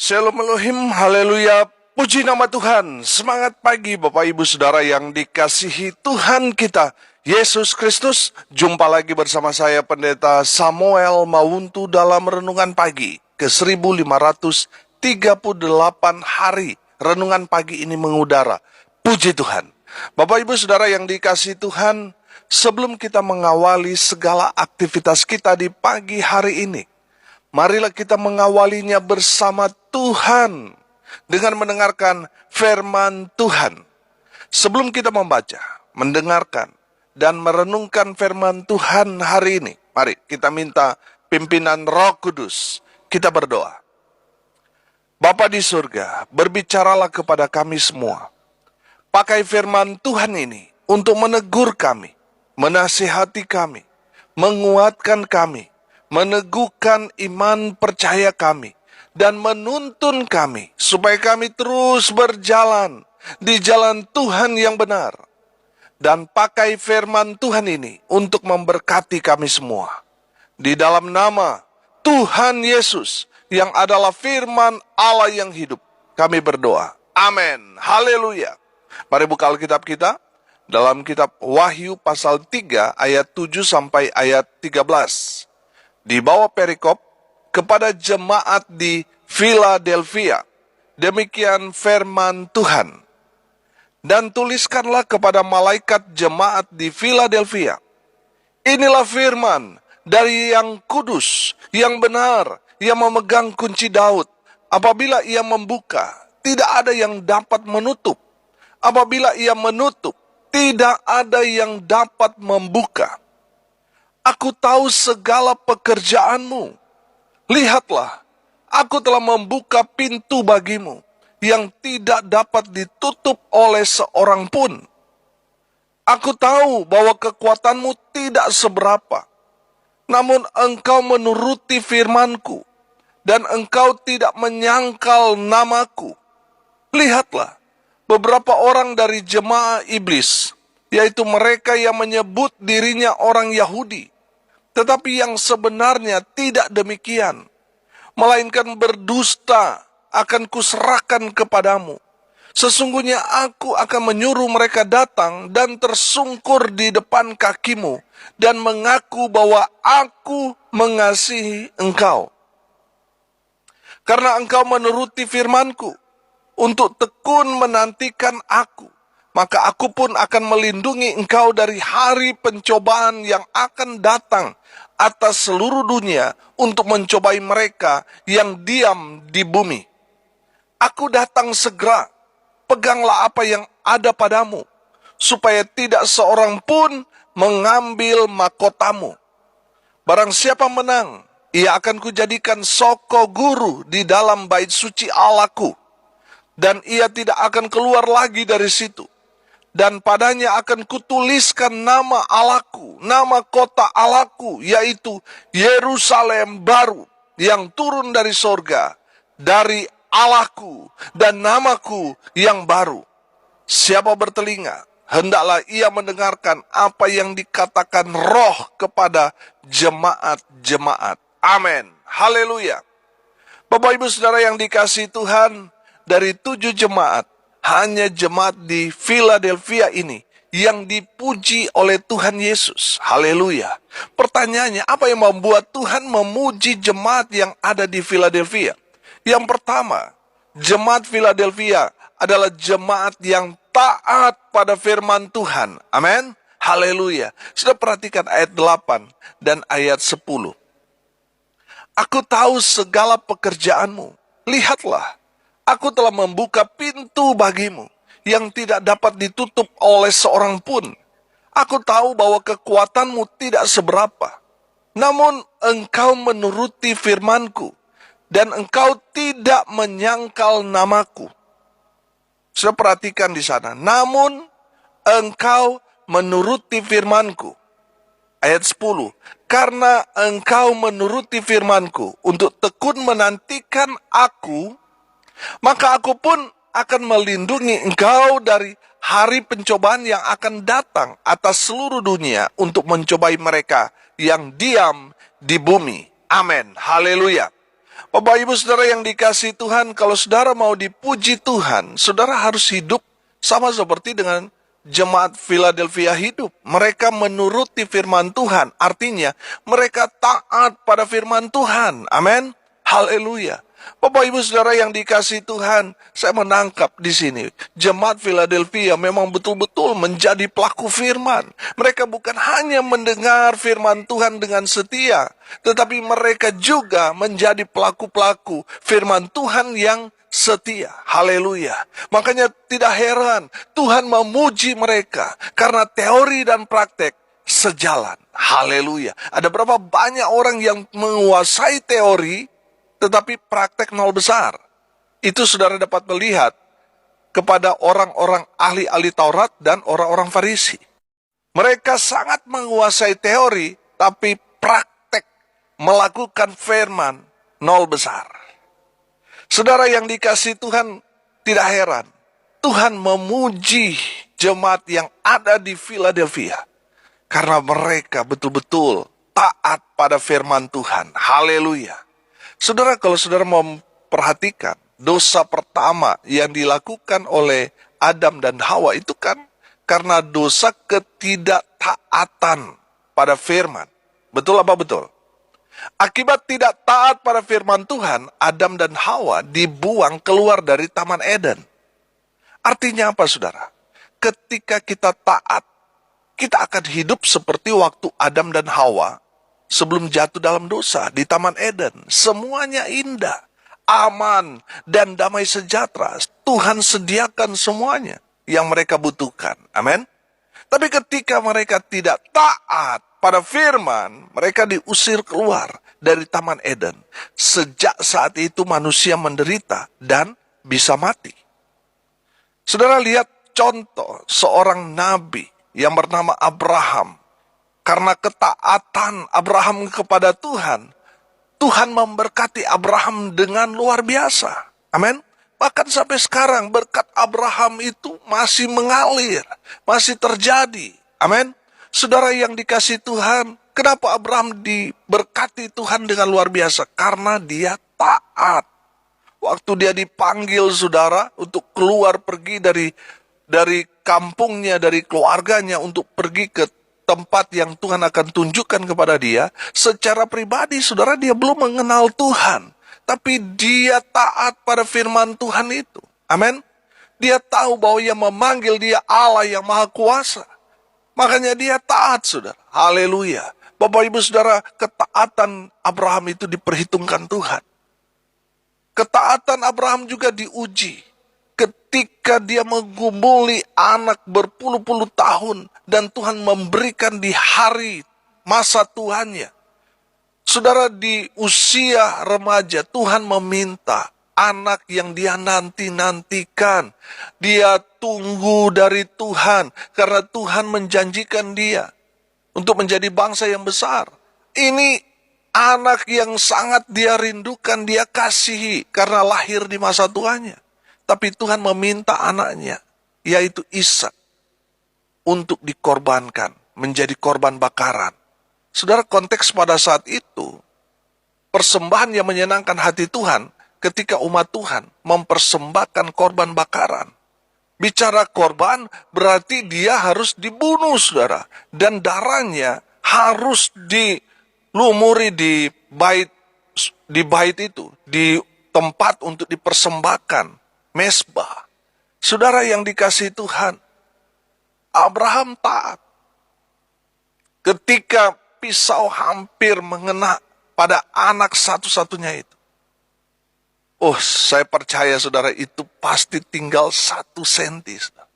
Shalom Elohim, haleluya, puji nama Tuhan. Semangat pagi Bapak Ibu Saudara yang dikasihi Tuhan kita, Yesus Kristus. Jumpa lagi bersama saya Pendeta Samuel Mawuntu dalam Renungan Pagi ke 1538 hari. Renungan pagi ini mengudara, puji Tuhan. Bapak Ibu Saudara yang dikasihi Tuhan, sebelum kita mengawali segala aktivitas kita di pagi hari ini, marilah kita mengawalinya bersama Tuhan dengan mendengarkan firman Tuhan. Sebelum kita membaca, mendengarkan, dan merenungkan firman Tuhan hari ini, mari kita minta pimpinan Roh Kudus. Kita berdoa. Bapa di surga, berbicaralah kepada kami semua. Pakai firman Tuhan ini untuk menegur kami, menasihati kami, menguatkan kami, meneguhkan iman percaya kami, dan menuntun kami supaya kami terus berjalan di jalan Tuhan yang benar. Dan pakai firman Tuhan ini untuk memberkati kami semua. Di dalam nama Tuhan Yesus yang adalah firman Allah yang hidup, kami berdoa. Amin. Haleluya. Mari buka Alkitab kita dalam kitab Wahyu pasal 3 ayat 7 sampai ayat 13. Di bawah perikop, kepada jemaat di Philadelphia, demikian firman Tuhan. Dan tuliskanlah kepada malaikat jemaat di Philadelphia, inilah firman dari yang kudus, yang benar, yang memegang kunci Daud. Apabila ia membuka, tidak ada yang dapat menutup. Apabila ia menutup, tidak ada yang dapat membuka. Aku tahu segala pekerjaanmu. Lihatlah, aku telah membuka pintu bagimu yang tidak dapat ditutup oleh seorang pun. Aku tahu bahwa kekuatanmu tidak seberapa, namun engkau menuruti firmanku, dan engkau tidak menyangkal namaku. Lihatlah, beberapa orang dari jemaah iblis, yaitu mereka yang menyebut dirinya orang Yahudi, tetapi yang sebenarnya tidak demikian, melainkan berdusta, akan kuserahkan kepadamu. Sesungguhnya aku akan menyuruh mereka datang dan tersungkur di depan kakimu, dan mengaku bahwa aku mengasihi engkau. Karena engkau menuruti firmanku, untuk tekun menantikan aku, maka aku pun akan melindungi engkau dari hari pencobaan yang akan datang atas seluruh dunia untuk mencobai mereka yang diam di bumi. Aku datang segera, peganglah apa yang ada padamu, supaya tidak seorang pun mengambil mahkotamu. Barang siapa menang, ia akan kujadikan soko guru di dalam bait suci Allahku, dan ia tidak akan keluar lagi dari situ. Dan padanya akan kutuliskan nama Allahku, nama kota Allahku, yaitu Yerusalem baru yang turun dari sorga, dari Allahku, dan namaku yang baru. Siapa bertelinga, hendaklah ia mendengarkan apa yang dikatakan Roh kepada jemaat-jemaat. Amin. Haleluya. Bapak Ibu Saudara yang dikasihi Tuhan, dari 7 jemaat, hanya jemaat di Philadelphia ini yang dipuji oleh Tuhan Yesus. Haleluya. Pertanyaannya, apa yang membuat Tuhan memuji jemaat yang ada di Philadelphia? Yang pertama, jemaat Philadelphia adalah jemaat yang taat pada firman Tuhan. Amin. Haleluya. Sudah perhatikan ayat 8 dan ayat 10. Aku tahu segala pekerjaanmu. Lihatlah, aku telah membuka pintu bagimu yang tidak dapat ditutup oleh seorang pun. Aku tahu bahwa kekuatanmu tidak seberapa, namun engkau menuruti firmanku, dan engkau tidak menyangkal namaku. Sudah perhatikan di sana. Namun engkau menuruti firmanku. Ayat 10. Karena engkau menuruti firmanku untuk tekun menantikan aku, maka aku pun akan melindungi engkau dari hari pencobaan yang akan datang atas seluruh dunia untuk mencobai mereka yang diam di bumi. Amin. Haleluya. Bapak Ibu Saudara yang dikasihi Tuhan, kalau saudara mau dipuji Tuhan, saudara harus hidup sama seperti dengan jemaat Philadelphia hidup. Mereka menuruti firman Tuhan, artinya mereka taat pada firman Tuhan. Amin. Haleluya. Bapak Ibu Saudara yang dikasihi Tuhan, saya menangkap di sini jemaat Philadelphia memang betul-betul menjadi pelaku firman. Mereka bukan hanya mendengar firman Tuhan dengan setia, tetapi mereka juga menjadi pelaku-pelaku firman Tuhan yang setia. Haleluya. Makanya tidak heran Tuhan memuji mereka karena teori dan praktek sejalan. Haleluya. Ada berapa banyak orang yang menguasai teori tetapi praktek nol besar. Itu saudara dapat melihat kepada orang-orang ahli-ahli Taurat dan orang-orang Farisi. Mereka sangat menguasai teori, tapi praktek melakukan firman nol besar. Saudara yang dikasihi Tuhan, tidak heran Tuhan memuji jemaat yang ada di Philadelphia karena mereka betul-betul taat pada firman Tuhan. Haleluya. Saudara, kalau saudara memperhatikan dosa pertama yang dilakukan oleh Adam dan Hawa itu kan karena dosa ketidaktaatan pada firman. Betul apa betul? Akibat tidak taat pada firman Tuhan, Adam dan Hawa dibuang keluar dari Taman Eden. Artinya apa saudara? Ketika kita taat, kita akan hidup seperti waktu Adam dan Hawa sebelum jatuh dalam dosa di Taman Eden. Semuanya indah, aman, dan damai sejahtera. Tuhan sediakan semuanya yang mereka butuhkan. Amin. Tapi ketika mereka tidak taat pada firman, mereka diusir keluar dari Taman Eden. Sejak saat itu manusia menderita dan bisa mati. Saudara lihat contoh seorang nabi yang bernama Abraham. Karena ketaatan Abraham kepada Tuhan, Tuhan memberkati Abraham dengan luar biasa. Amin. Bahkan sampai sekarang berkat Abraham itu masih mengalir, masih terjadi. Amin. Saudara yang dikasihi Tuhan, kenapa Abraham diberkati Tuhan dengan luar biasa? Karena dia taat. Waktu dia dipanggil saudara untuk keluar pergi dari kampungnya, dari keluarganya untuk pergi ke tempat yang Tuhan akan tunjukkan kepada dia, secara pribadi saudara dia belum mengenal Tuhan, tapi dia taat pada firman Tuhan itu. Amin. Dia tahu bahwa yang memanggil dia Allah yang Maha Kuasa. Makanya dia taat saudara. Haleluya. Bapak Ibu Saudara, ketaatan Abraham itu diperhitungkan Tuhan. Ketaatan Abraham juga diuji ketika dia menggumuli anak berpuluh-puluh tahun dan Tuhan memberikan di hari masa Tuhannya. Saudara, di usia remaja Tuhan meminta anak yang dia nanti-nantikan. Dia tunggu dari Tuhan karena Tuhan menjanjikan dia untuk menjadi bangsa yang besar. Ini anak yang sangat dia rindukan, dia kasihi karena lahir di masa tuanya. Tapi Tuhan meminta anaknya, yaitu Ishak, untuk dikorbankan, menjadi korban bakaran. Saudara, konteks pada saat itu, persembahan yang menyenangkan hati Tuhan ketika umat Tuhan mempersembahkan korban bakaran. Bicara korban berarti dia harus dibunuh, saudara. Dan darahnya harus dilumuri di bait itu, di tempat untuk dipersembahkan. Mesbah. Saudara yang dikasihi Tuhan, Abraham taat. Ketika pisau hampir mengena pada anak satu-satunya itu. Oh, saya percaya saudara itu pasti tinggal 1 senti. Saudara.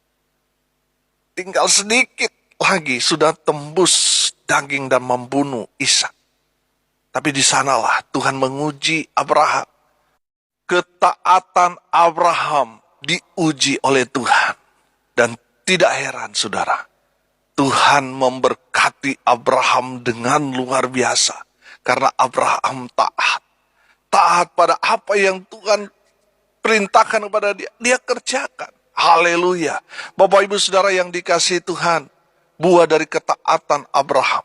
Tinggal sedikit lagi sudah tembus daging dan membunuh Ishak. Tapi di sanalah Tuhan menguji Abraham. Ketaatan Abraham diuji oleh Tuhan. Dan tidak heran saudara, Tuhan memberkati Abraham dengan luar biasa. Karena Abraham taat. Taat pada apa yang Tuhan perintahkan kepada dia. Dia kerjakan. Haleluya. Bapak Ibu Saudara yang dikasihi Tuhan, buah dari ketaatan Abraham,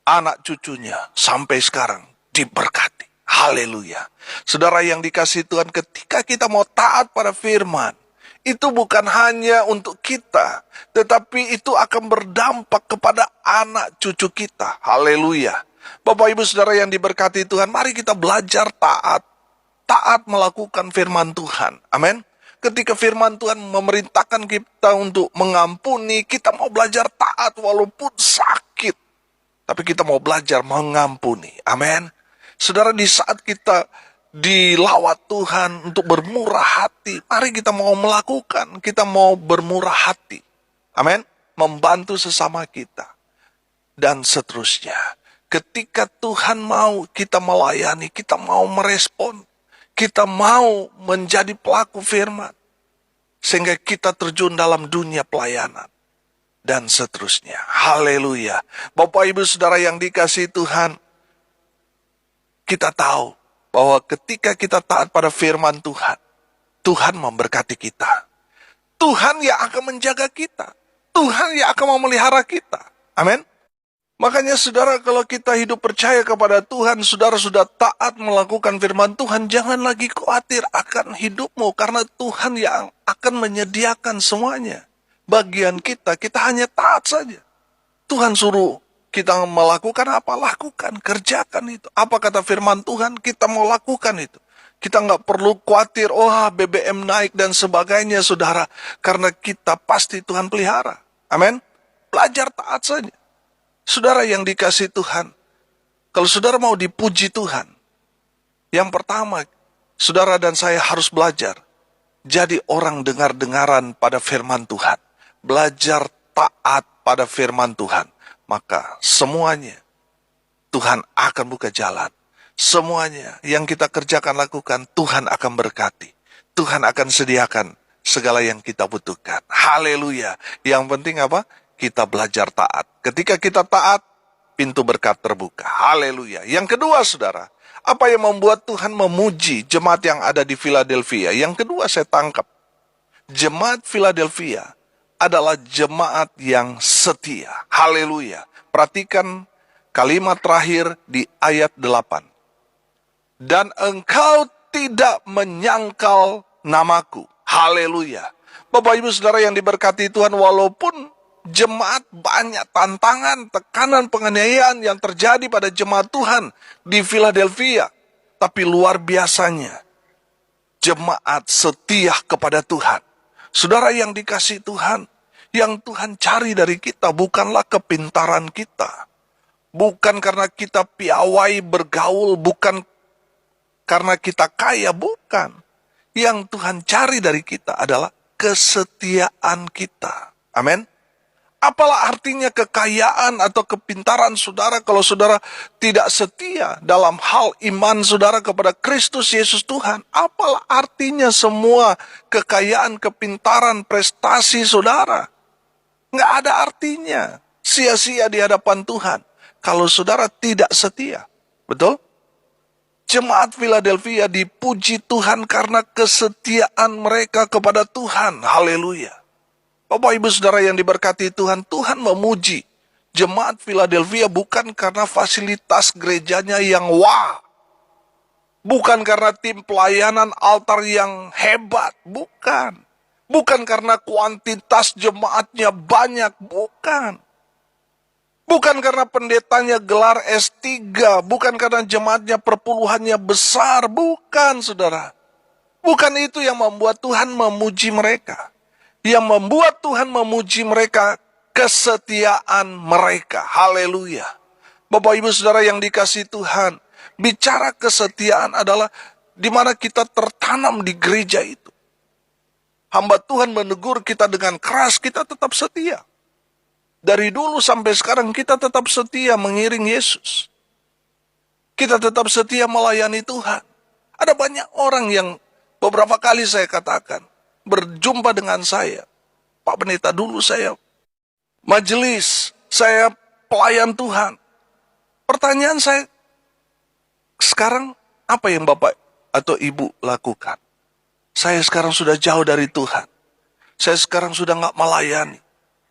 anak cucunya sampai sekarang diberkati. Haleluya. Saudara yang dikasihi Tuhan, ketika kita mau taat pada firman, itu bukan hanya untuk kita, tetapi itu akan berdampak kepada anak cucu kita. Haleluya. Bapak Ibu Saudara yang diberkati Tuhan, mari kita belajar taat. Taat melakukan firman Tuhan. Amin. Ketika firman Tuhan memerintahkan kita untuk mengampuni, kita mau belajar taat walaupun sakit. Tapi kita mau belajar mengampuni. Amin. Saudara, di saat kita dilawat Tuhan untuk bermurah hati, mari kita mau melakukan, kita mau bermurah hati. Amin. Membantu sesama kita. Dan seterusnya. Ketika Tuhan mau kita melayani, kita mau merespon, kita mau menjadi pelaku firman, sehingga kita terjun dalam dunia pelayanan, dan seterusnya. Haleluya. Bapak Ibu Saudara yang dikasihi Tuhan, kita tahu bahwa ketika kita taat pada firman Tuhan, Tuhan memberkati kita. Tuhan yang akan menjaga kita. Tuhan yang akan memelihara kita. Amin. Makanya saudara, kalau kita hidup percaya kepada Tuhan, saudara sudah taat melakukan firman Tuhan, jangan lagi khawatir akan hidupmu, karena Tuhan yang akan menyediakan semuanya. Bagian kita hanya taat saja. Tuhan suruh kita melakukan apa? Lakukan, kerjakan itu. Apa kata firman Tuhan? Kita mau lakukan itu. Kita nggak perlu khawatir, BBM naik dan sebagainya, saudara. Karena kita pasti Tuhan pelihara. Amin. Belajar taat saja. Saudara yang dikasihi Tuhan, kalau saudara mau dipuji Tuhan, yang pertama, saudara dan saya harus belajar jadi orang dengar-dengaran pada firman Tuhan. Belajar taat pada firman Tuhan. Maka semuanya Tuhan akan buka jalan. Semuanya yang kita kerjakan lakukan, Tuhan akan berkati. Tuhan akan sediakan segala yang kita butuhkan. Haleluya. Yang penting apa? Kita belajar taat. Ketika kita taat, pintu berkat terbuka. Haleluya. Yang kedua, saudara, apa yang membuat Tuhan memuji jemaat yang ada di Philadelphia? Yang kedua saya tangkap. Jemaat Philadelphia adalah jemaat yang setia. Haleluya. Perhatikan kalimat terakhir di ayat 8. Dan engkau tidak menyangkal namaku. Haleluya. Bapak Ibu Saudara yang diberkati Tuhan, walaupun jemaat banyak tantangan, tekanan, penganiayaan yang terjadi pada jemaat Tuhan di Philadelphia, tapi luar biasanya jemaat setia kepada Tuhan. Saudara yang dikasihi Tuhan, yang Tuhan cari dari kita bukanlah kepintaran kita, bukan karena kita piawai bergaul, bukan karena kita kaya, bukan. Yang Tuhan cari dari kita adalah kesetiaan kita. Amin. Apalah artinya kekayaan atau kepintaran saudara kalau saudara tidak setia dalam hal iman saudara kepada Kristus Yesus Tuhan? Apalah artinya semua kekayaan, kepintaran, prestasi saudara? Nggak ada artinya. Sia-sia di hadapan Tuhan kalau saudara tidak setia. Betul? Jemaat Philadelphia dipuji Tuhan karena kesetiaan mereka kepada Tuhan. Haleluya. Bapak Ibu Saudara yang diberkati Tuhan, Tuhan memuji jemaat Philadelphia bukan karena fasilitas gerejanya yang wah. Bukan karena tim pelayanan altar yang hebat, bukan. Bukan karena kuantitas jemaatnya banyak, bukan. Bukan karena pendetanya gelar S3, bukan karena jemaatnya perpuluhannya besar, bukan saudara. Bukan itu yang membuat Tuhan memuji mereka. Yang membuat Tuhan memuji mereka, kesetiaan mereka. Haleluya. Bapak Ibu Saudara yang dikasihi Tuhan, bicara kesetiaan adalah di mana kita tertanam di gereja itu. Hamba Tuhan menegur kita dengan keras, kita tetap setia. Dari dulu sampai sekarang kita tetap setia mengiring Yesus. Kita tetap setia melayani Tuhan. Ada banyak orang yang beberapa kali saya katakan, berjumpa dengan saya, Pak Pendeta, dulu saya majelis, saya pelayan Tuhan. Pertanyaan saya, sekarang apa yang Bapak atau Ibu lakukan? Saya sekarang sudah jauh dari Tuhan. Saya sekarang sudah nggak melayani.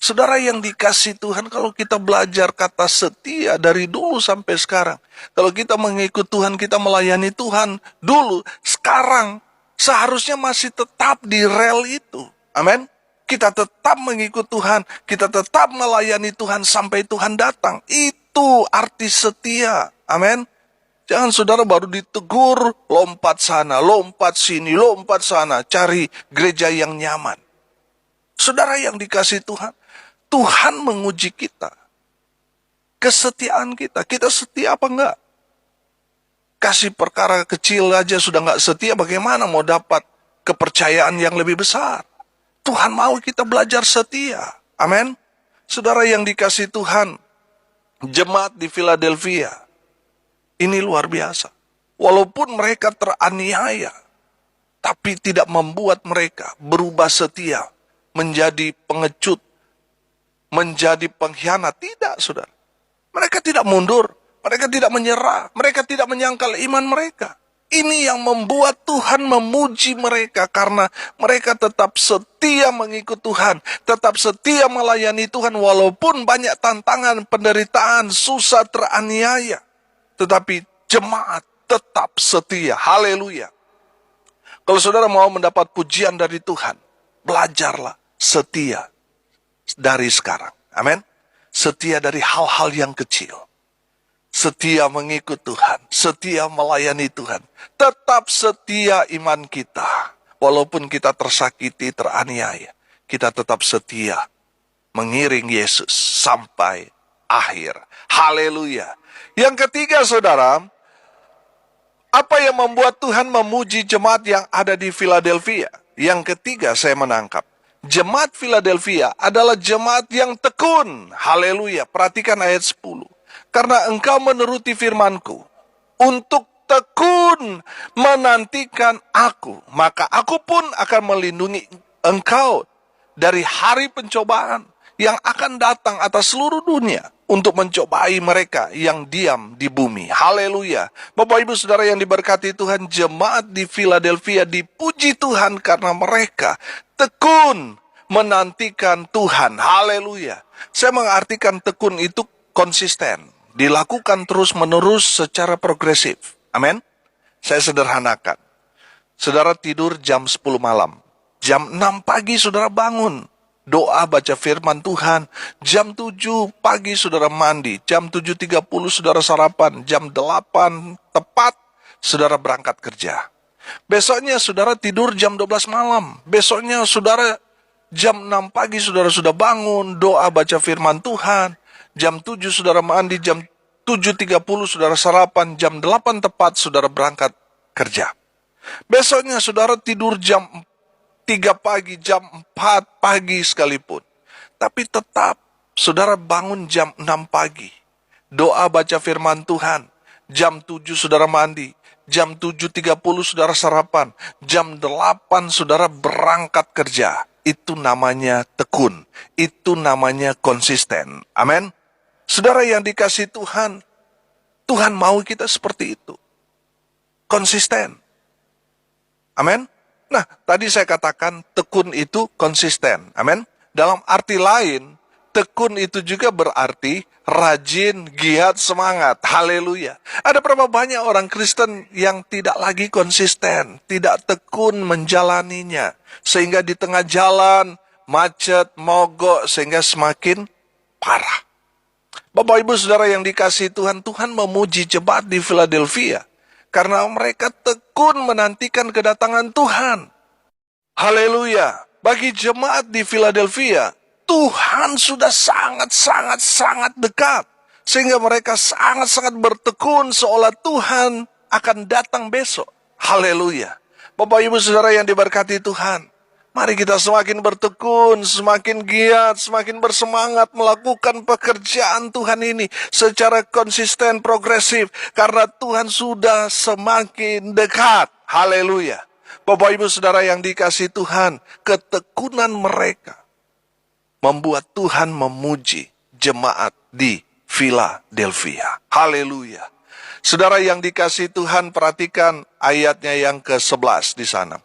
Saudara yang dikasih Tuhan, kalau kita belajar kata setia dari dulu sampai sekarang, kalau kita mengikut Tuhan, kita melayani Tuhan dulu, sekarang seharusnya masih tetap di rel itu. Amin. Kita tetap mengikut Tuhan, kita tetap melayani Tuhan sampai Tuhan datang. Itu arti setia. Amin. Jangan saudara baru ditegur, lompat sana, lompat sini, lompat sana, cari gereja yang nyaman. Saudara yang dikasih Tuhan, Tuhan menguji kita. Kesetiaan kita, kita setia apa enggak? Kasih perkara kecil aja sudah enggak setia, bagaimana mau dapat kepercayaan yang lebih besar? Tuhan mau kita belajar setia. Amin. Saudara yang dikasih Tuhan, jemaat di Philadelphia, ini luar biasa. Walaupun mereka teraniaya, tapi tidak membuat mereka berubah setia, menjadi pengecut, menjadi pengkhianat. Tidak, saudara. Mereka tidak mundur, mereka tidak menyerah, mereka tidak menyangkal iman mereka. Ini yang membuat Tuhan memuji mereka, karena mereka tetap setia mengikut Tuhan, tetap setia melayani Tuhan, walaupun banyak tantangan, penderitaan, susah, teraniaya. Tetapi jemaat tetap setia. Haleluya. Kalau saudara mau mendapat pujian dari Tuhan, belajarlah setia dari sekarang. Amin. Setia dari hal-hal yang kecil. Setia mengikut Tuhan. Setia melayani Tuhan. Tetap setia iman kita. Walaupun kita tersakiti, teraniaya, kita tetap setia mengiring Yesus sampai akhir. Haleluya. Yang ketiga, saudara, apa yang membuat Tuhan memuji jemaat yang ada di Philadelphia? Yang ketiga saya menangkap, jemaat Philadelphia adalah jemaat yang tekun. Haleluya. Perhatikan ayat 10. Karena engkau menuruti firmanku, untuk tekun menantikan aku, maka aku pun akan melindungi engkau dari hari pencobaan yang akan datang atas seluruh dunia, untuk mencobai mereka yang diam di bumi. Haleluya. Bapak ibu saudara yang diberkati Tuhan, jemaat di Philadelphia dipuji Tuhan karena mereka tekun menantikan Tuhan. Haleluya. Saya mengartikan tekun itu konsisten, dilakukan terus menerus secara progresif. Amin. Saya sederhanakan. Saudara tidur jam 10 malam, jam 6 pagi saudara bangun, doa baca firman Tuhan. Jam 7 pagi saudara mandi. Jam 7.30 saudara sarapan. Jam 8 tepat saudara berangkat kerja. Besoknya saudara tidur jam 12 malam. Besoknya saudara jam 6 pagi saudara sudah bangun. Doa baca firman Tuhan. Jam 7 saudara mandi. Jam 7.30 saudara sarapan. Jam 8 tepat saudara berangkat kerja. Besoknya saudara tidur jam 3 pagi, jam 4 pagi sekalipun. Tapi tetap saudara bangun jam 6 pagi. Doa baca firman Tuhan. Jam 7 saudara mandi. Jam 7.30 saudara sarapan. Jam 8 saudara berangkat kerja. Itu namanya tekun. Itu namanya konsisten. Amin. Saudara yang dikasih Tuhan, Tuhan mau kita seperti itu. Konsisten. Amin. Nah, tadi saya katakan tekun itu konsisten. Amin. Dalam arti lain, tekun itu juga berarti rajin, giat, semangat. Haleluya. Ada berapa banyak orang Kristen yang tidak lagi konsisten, tidak tekun menjalaninya. Sehingga di tengah jalan, macet, mogok, sehingga semakin parah. Bapak ibu saudara yang dikasihi Tuhan, Tuhan memuji jemaat di Philadelphia karena mereka tekun menantikan kedatangan Tuhan. Haleluya. Bagi jemaat di Philadelphia, Tuhan sudah sangat dekat. Sehingga mereka sangat bertekun seolah Tuhan akan datang besok. Haleluya. Bapak ibu saudara yang diberkati Tuhan, mari kita semakin bertekun, semakin giat, semakin bersemangat melakukan pekerjaan Tuhan ini secara konsisten, progresif. Karena Tuhan sudah semakin dekat. Haleluya. Bapak ibu saudara yang dikasihi Tuhan, ketekunan mereka membuat Tuhan memuji jemaat di Philadelphia. Haleluya. Saudara yang dikasihi Tuhan, perhatikan ayatnya yang ke-11 di sana.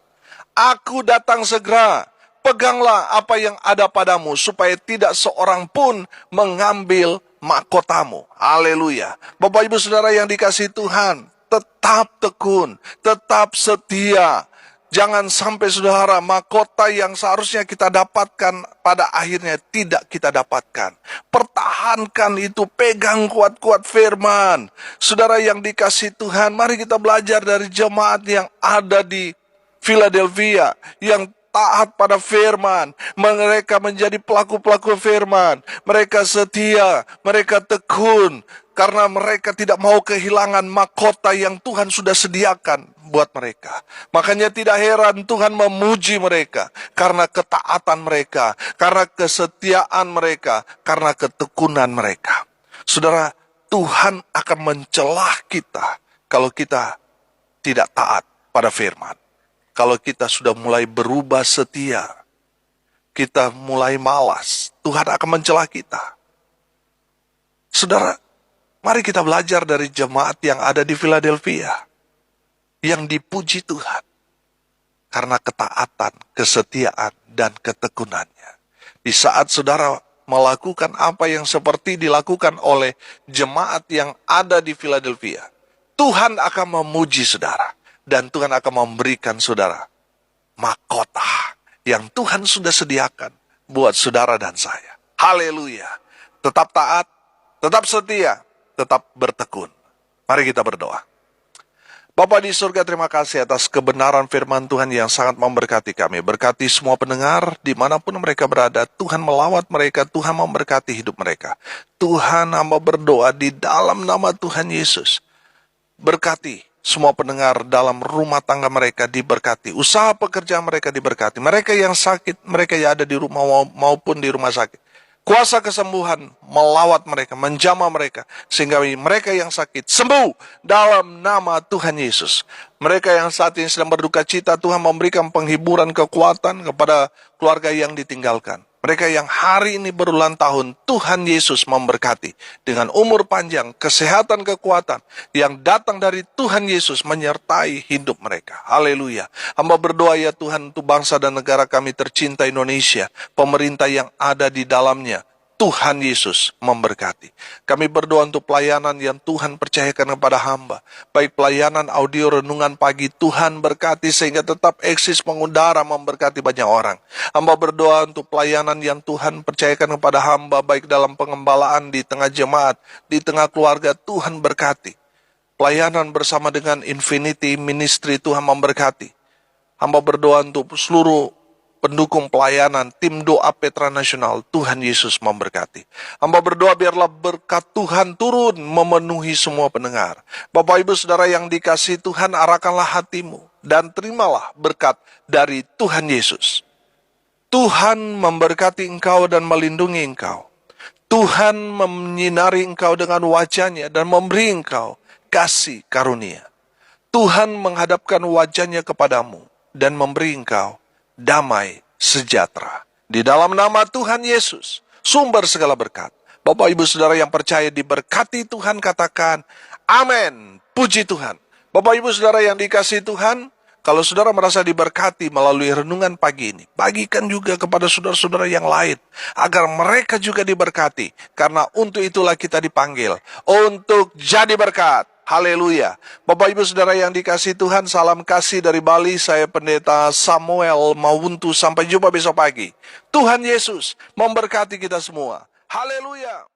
Aku datang segera, Peganglah apa yang ada padamu, supaya tidak seorang pun mengambil mahkotamu. Haleluya. Bapak Ibu Saudara yang dikasihi Tuhan, tetap tekun, tetap setia. Jangan sampai saudara, mahkota yang seharusnya kita dapatkan pada akhirnya tidak kita dapatkan. Pertahankan itu, pegang kuat-kuat firman. Saudara yang dikasihi Tuhan, mari kita belajar dari jemaat yang ada di Philadelphia, yang taat pada firman. Mereka menjadi pelaku-pelaku firman. Mereka setia, mereka tekun, karena mereka tidak mau kehilangan mahkota yang Tuhan sudah sediakan buat mereka. Makanya tidak heran Tuhan memuji mereka karena ketaatan mereka, karena kesetiaan mereka, karena ketekunan mereka. Saudara, Tuhan akan mencelah kita kalau kita tidak taat pada firman. Kalau kita sudah mulai berubah setia, kita mulai malas, Tuhan akan mencela kita. Saudara, mari kita belajar dari jemaat yang ada di Philadelphia, yang dipuji Tuhan karena ketaatan, kesetiaan, dan ketekunannya. Di saat saudara melakukan apa yang seperti dilakukan oleh jemaat yang ada di Philadelphia, Tuhan akan memuji saudara. Dan Tuhan akan memberikan saudara mahkota yang Tuhan sudah sediakan buat saudara dan saya. Haleluya. Tetap taat, tetap setia, tetap bertekun. Mari kita berdoa. Bapa di surga, terima kasih atas kebenaran firman Tuhan yang sangat memberkati kami. Berkati semua pendengar dimanapun mereka berada. Tuhan melawat mereka, Tuhan memberkati hidup mereka. Tuhan, hamba berdoa di dalam nama Tuhan Yesus. Berkati semua pendengar dalam rumah tangga mereka diberkati. Usaha pekerjaan mereka diberkati. Mereka yang sakit, mereka yang ada di rumah maupun di rumah sakit. Kuasa kesembuhan melawat mereka, menjamah mereka. Sehingga mereka yang sakit sembuh dalam nama Tuhan Yesus. Mereka yang saat ini sedang berduka cita, Tuhan memberikan penghiburan, kekuatan kepada keluarga yang ditinggalkan. Mereka yang hari ini berulang tahun, Tuhan Yesus memberkati dengan umur panjang, kesehatan, kekuatan yang datang dari Tuhan Yesus menyertai hidup mereka. Haleluya. Hamba berdoa ya Tuhan untuk bangsa dan negara kami tercinta Indonesia, pemerintah yang ada di dalamnya. Tuhan Yesus memberkati. Kami berdoa untuk pelayanan yang Tuhan percayakan kepada hamba. Baik pelayanan audio renungan pagi, Tuhan berkati sehingga tetap eksis mengudara memberkati banyak orang. Hamba berdoa untuk pelayanan yang Tuhan percayakan kepada hamba, baik dalam pengembalaan, di tengah jemaat, di tengah keluarga, Tuhan berkati. Pelayanan bersama dengan Infinity Ministry, Tuhan memberkati. Hamba berdoa untuk seluruh pendukung pelayanan, tim doa Petra Nasional, Tuhan Yesus memberkati. Hamba berdoa biarlah berkat Tuhan turun memenuhi semua pendengar. Bapak Ibu Saudara yang dikasihi Tuhan, arahkanlah hatimu dan terimalah berkat dari Tuhan Yesus. Tuhan memberkati engkau dan melindungi engkau. Tuhan menyinari engkau dengan wajahnya dan memberi engkau kasih karunia. Tuhan menghadapkan wajahnya kepadamu dan memberi engkau damai sejahtera. Di dalam nama Tuhan Yesus, sumber segala berkat. Bapak Ibu Saudara yang percaya diberkati Tuhan, katakan amin. Puji Tuhan. Bapak Ibu Saudara yang dikasihi Tuhan, kalau saudara merasa diberkati melalui renungan pagi ini, bagikan juga kepada saudara-saudara yang lain, agar mereka juga diberkati. Karena untuk itulah kita dipanggil, untuk jadi berkat. Haleluya. Bapak Ibu Saudara yang dikasihi Tuhan, salam kasih dari Bali. Saya Pendeta Samuel Mawuntu. Sampai jumpa besok pagi. Tuhan Yesus memberkati kita semua. Haleluya.